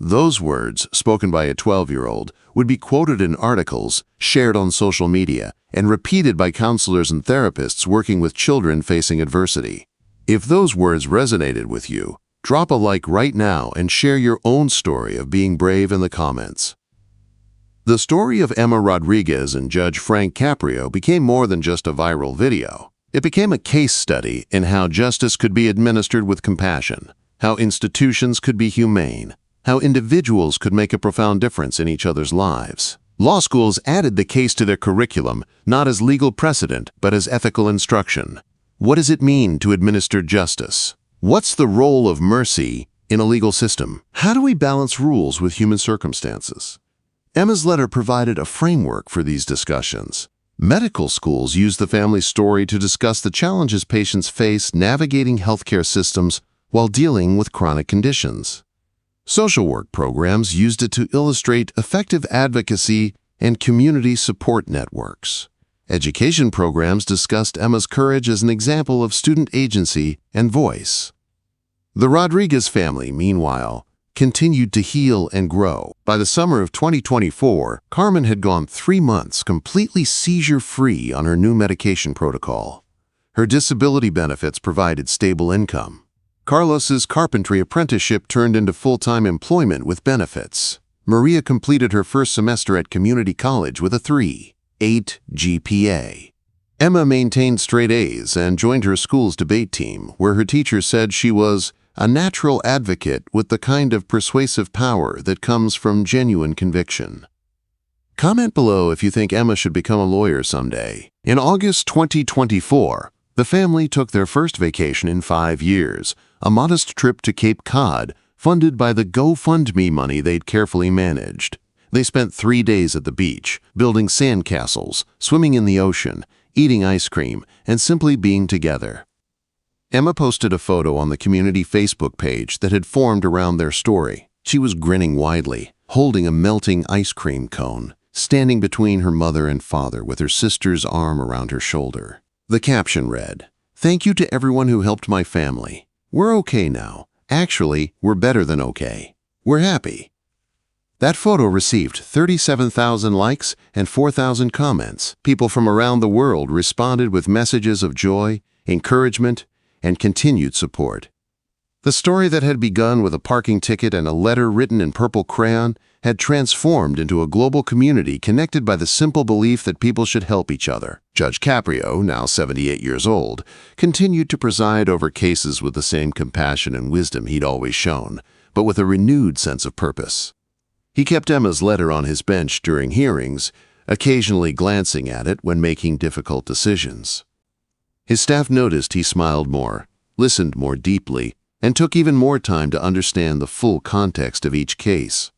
Those words, spoken by a 12-year-old, would be quoted in articles, shared on social media, and repeated by counselors and therapists working with children facing adversity. If those words resonated with you, drop a like right now and share your own story of being brave in the comments. The story of Emma Rodriguez and Judge Frank Caprio became more than just a viral video. It became a case study in how justice could be administered with compassion, how institutions could be humane, how individuals could make a profound difference in each other's lives. Law schools added the case to their curriculum, not as legal precedent, but as ethical instruction. What does it mean to administer justice? What's the role of mercy in a legal system? How do we balance rules with human circumstances? Emma's letter provided a framework for these discussions. Medical schools use the family's story to discuss the challenges patients face navigating healthcare systems while dealing with chronic conditions. Social work programs used it to illustrate effective advocacy and community support networks. Education programs discussed Emma's courage as an example of student agency and voice. The Rodriguez family, meanwhile, continued to heal and grow. By the summer of 2024, Carmen had gone 3 months completely seizure-free on her new medication protocol. Her disability benefits provided stable income. Carlos's carpentry apprenticeship turned into full-time employment with benefits. Maria completed her first semester at community college with a 3.8 GPA. Emma maintained straight A's and joined her school's debate team, where her teacher said she was a natural advocate with the kind of persuasive power that comes from genuine conviction. Comment below if you think Emma should become a lawyer someday. In August 2024, the family took their first vacation in 5 years, a modest trip to Cape Cod, funded by the GoFundMe money they'd carefully managed. They spent 3 days at the beach, building sandcastles, swimming in the ocean, eating ice cream, and simply being together. Emma posted a photo on the community Facebook page that had formed around their story. She was grinning widely, holding a melting ice cream cone, standing between her mother and father with her sister's arm around her shoulder. The caption read, "Thank you to everyone who helped my family. We're okay now. Actually, we're better than okay. We're happy." That photo received 37,000 likes and 4,000 comments. People from around the world responded with messages of joy, encouragement, and continued support. The story that had begun with a parking ticket and a letter written in purple crayon had transformed into a global community connected by the simple belief that people should help each other. Judge Caprio, now 78 years old, continued to preside over cases with the same compassion and wisdom he'd always shown, but with a renewed sense of purpose. He kept Emma's letter on his bench during hearings, occasionally glancing at it when making difficult decisions. His staff noticed he smiled more, listened more deeply, and took even more time to understand the full context of each case.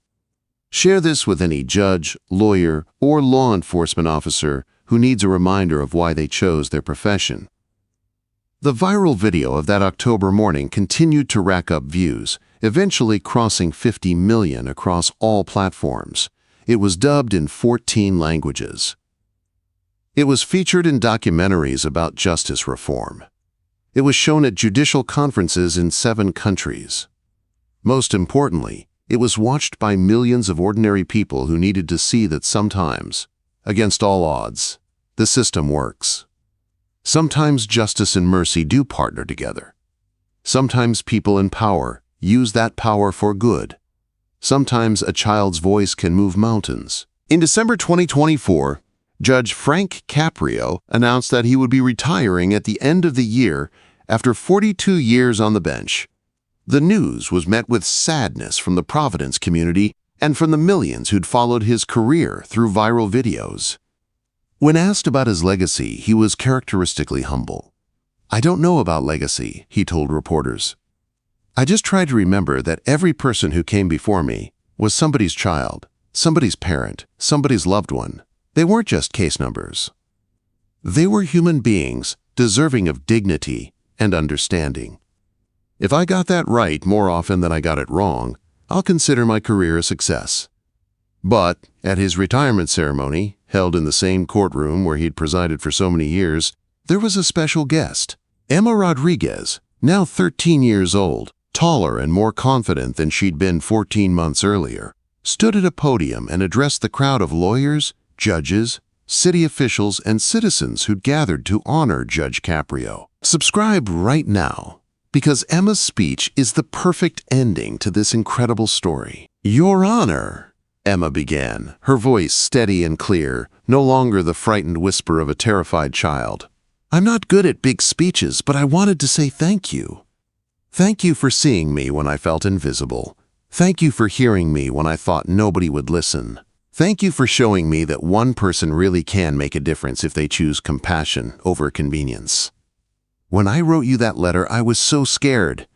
Share this with any judge, lawyer, or law enforcement officer who needs a reminder of why they chose their profession. The viral video of that October morning continued to rack up views, eventually crossing 50 million across all platforms. It was dubbed in 14 languages. It was featured in documentaries about justice reform. It was shown at judicial conferences in 7 countries. Most importantly, it was watched by millions of ordinary people who needed to see that sometimes, against all odds, the system works. Sometimes justice and mercy do partner together. Sometimes people in power use that power for good. Sometimes a child's voice can move mountains. In December 2024, Judge Frank Caprio announced that he would be retiring at the end of the year after 42 years on the bench. The news was met with sadness from the Providence community and from the millions who'd followed his career through viral videos. When asked about his legacy, he was characteristically humble. "I don't know about legacy," he told reporters. "I just try to remember that every person who came before me was somebody's child, somebody's parent, somebody's loved one. They weren't just case numbers. They were human beings deserving of dignity and understanding. If I got that right more often than I got it wrong, I'll consider my career a success." But at his retirement ceremony, held in the same courtroom where he'd presided for so many years, there was a special guest. Carmen Rodriguez, now 13 years old, taller and more confident than she'd been 14 months earlier, stood at a podium and addressed the crowd of lawyers, judges, city officials, and citizens who'd gathered to honor Judge Caprio. Subscribe right now, because Emma's speech is the perfect ending to this incredible story. "Your Honor," Emma began, her voice steady and clear, no longer the frightened whisper of a terrified child. "I'm not good at big speeches, but I wanted to say thank you. Thank you for seeing me when I felt invisible. Thank you for hearing me when I thought nobody would listen. Thank you for showing me that one person really can make a difference if they choose compassion over convenience. When I wrote you that letter, I was so scared.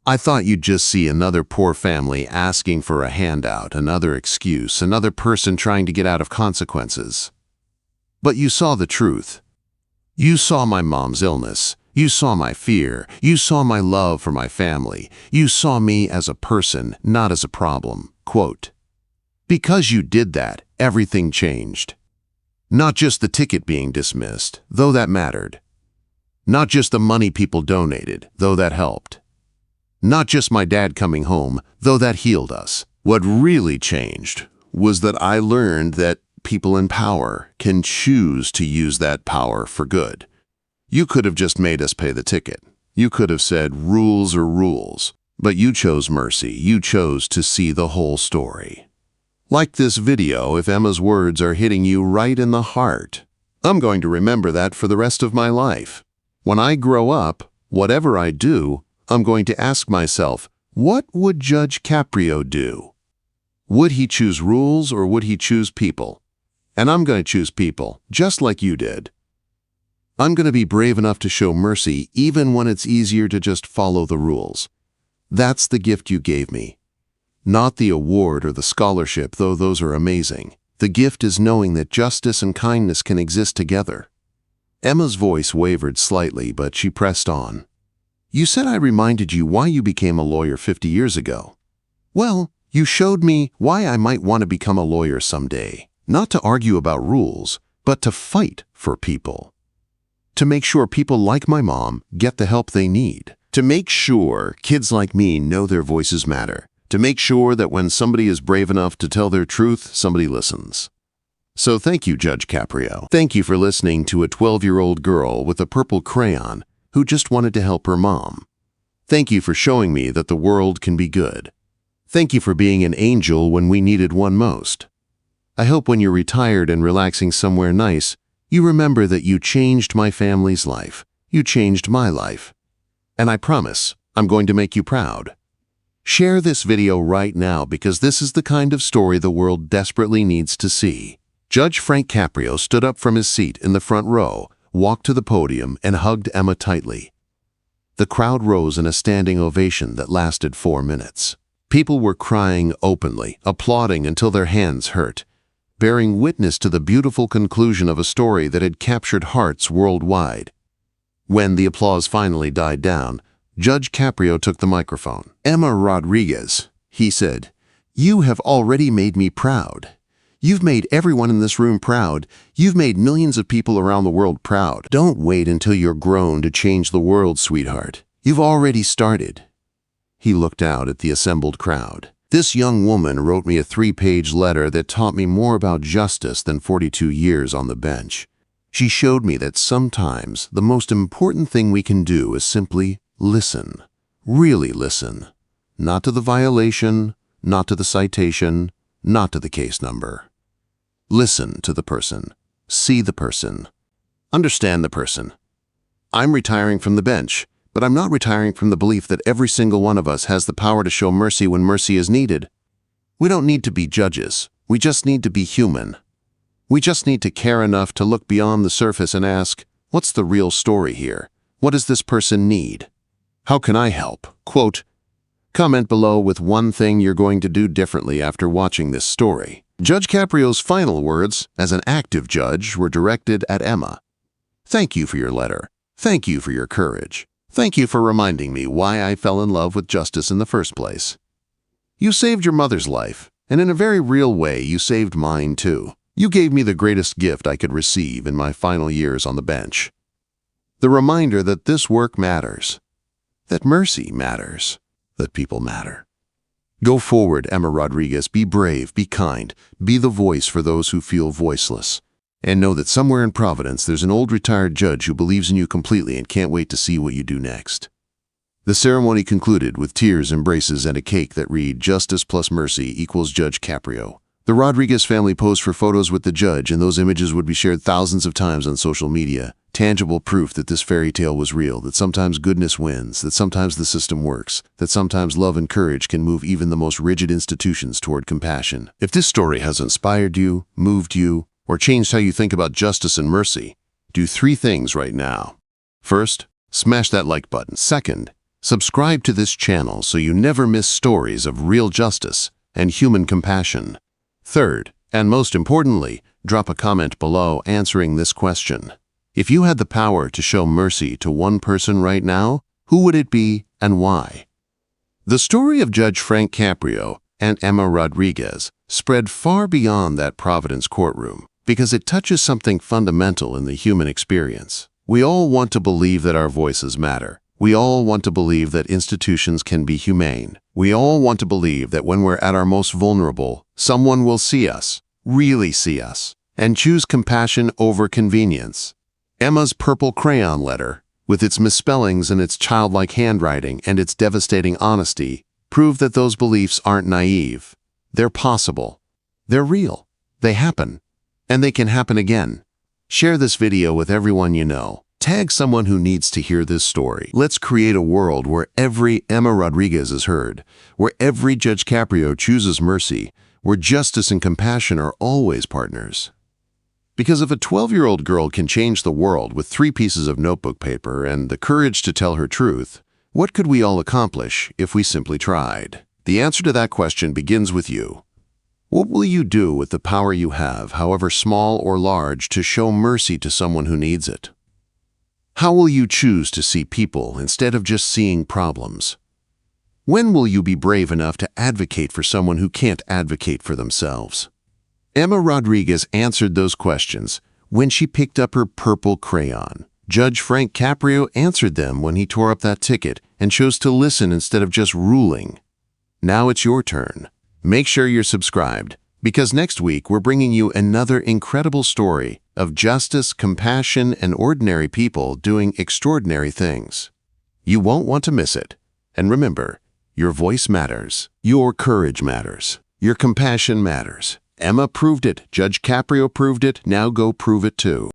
I thought you'd just see another poor family asking for a handout, another excuse, another person trying to get out of consequences. But you saw the truth. You saw my mom's illness. You saw my fear. You saw my love for my family. You saw me as a person, not as a problem." Quote, "Because you did that, everything changed. Not just the ticket being dismissed, though that mattered. Not just the money people donated, though that helped. Not just my dad coming home, though that healed us. What really changed was that I learned that people in power can choose to use that power for good. You could have just made us pay the ticket. You could have said rules are rules, but you chose mercy. You chose to see the whole story." Like this video if Emma's words are hitting you right in the heart. I'm going to remember that for the rest of my life. When I grow up, whatever I do, I'm going to ask myself, what would Judge Caprio do? Would he choose rules or would he choose people? And I'm going to choose people, just like you did. I'm going to be brave enough to show mercy even when it's easier to just follow the rules. That's the gift you gave me. Not the award or the scholarship, though those are amazing. The gift is knowing that justice and kindness can exist together. Emma's voice wavered slightly, but she pressed on. "You said I reminded you why you became a lawyer 50 years ago. Well, you showed me why I might want to become a lawyer someday. Not to argue about rules, but to fight for people. To make sure people like my mom get the help they need. To make sure kids like me know their voices matter. To make sure that when somebody is brave enough to tell their truth, somebody listens. So thank you, Judge Caprio. Thank you for listening to a 12-year-old girl with a purple crayon who just wanted to help her mom. Thank you for showing me that the world can be good. Thank you for being an angel when we needed one most. I hope when you're retired and relaxing somewhere nice, you remember that you changed my family's life. You changed my life. And I promise I'm going to make you proud. Share this video right now because this is the kind of story the world desperately needs to see." Judge Frank Caprio stood up from his seat in the front row, walked to the podium, and hugged Emma tightly. The crowd rose in a standing ovation that lasted 4 minutes. People were crying openly, applauding until their hands hurt, bearing witness to the beautiful conclusion of a story that had captured hearts worldwide. When the applause finally died down, Judge Caprio took the microphone. "Emma Rodriguez," he said, "you have already made me proud. You've made everyone in this room proud. You've made millions of people around the world proud. Don't wait until you're grown to change the world, sweetheart. You've already started." He looked out at the assembled crowd. "This young woman wrote me a 3-page letter that taught me more about justice than 42 years on the bench. She showed me that sometimes the most important thing we can do is simply listen. Really listen. Not to the violation, not to the citation, not to the case number. Listen to the person. See the person. Understand the person. I'm retiring from the bench, but I'm not retiring from the belief that every single one of us has the power to show mercy when mercy is needed. We don't need to be judges. We just need to be human. We just need to care enough to look beyond the surface and ask, what's the real story here? What does this person need? How can I help?" Quote, comment below with one thing you're going to do differently after watching this story. Judge Caprio's final words, as an active judge, were directed at Emma. "Thank you for your letter. Thank you for your courage. Thank you for reminding me why I fell in love with justice in the first place. You saved your mother's life, and in a very real way you saved mine too. You gave me the greatest gift I could receive in my final years on the bench. The reminder that this work matters, that mercy matters, that people matter. Go forward, Emma Rodriguez. Be brave, be kind, be the voice for those who feel voiceless. And know that somewhere in Providence there's an old retired judge who believes in you completely and can't wait to see what you do next." The ceremony concluded with tears, embraces, and a cake that read, "Justice plus mercy equals Judge Caprio." The Rodriguez family posed for photos with the judge, and those images would be shared thousands of times on social media. Tangible proof that this fairy tale was real, that sometimes goodness wins, that sometimes the system works, that sometimes love and courage can move even the most rigid institutions toward compassion. If this story has inspired you, moved you, or changed how you think about justice and mercy, do 3 things right now. First, smash that like button. Second, subscribe to this channel so you never miss stories of real justice and human compassion. Third, and most importantly, drop a comment below answering this question. If you had the power to show mercy to one person right now, who would it be and why? The story of Judge Frank Caprio and Emma Rodriguez spread far beyond that Providence courtroom because it touches something fundamental in the human experience. We all want to believe that our voices matter. We all want to believe that institutions can be humane. We all want to believe that when we're at our most vulnerable, someone will see us, really see us, and choose compassion over convenience. Emma's purple crayon letter, with its misspellings and its childlike handwriting and its devastating honesty, prove that those beliefs aren't naive. They're possible. They're real. They happen. And they can happen again. Share this video with everyone you know. Tag someone who needs to hear this story. Let's create a world where every Emma Rodriguez is heard, where every Judge Caprio chooses mercy, where justice and compassion are always partners. Because if a 12-year-old girl can change the world with 3 pieces of notebook paper and the courage to tell her truth, what could we all accomplish if we simply tried? The answer to that question begins with you. What will you do with the power you have, however small or large, to show mercy to someone who needs it? How will you choose to see people instead of just seeing problems? When will you be brave enough to advocate for someone who can't advocate for themselves? Emma Rodriguez answered those questions when she picked up her purple crayon. Judge Frank Caprio answered them when he tore up that ticket and chose to listen instead of just ruling. Now it's your turn. Make sure you're subscribed, because next week we're bringing you another incredible story of justice, compassion, and ordinary people doing extraordinary things. You won't want to miss it. And remember, your voice matters. Your courage matters. Your compassion matters. Emma proved it. Judge Caprio proved it. Now go prove it too.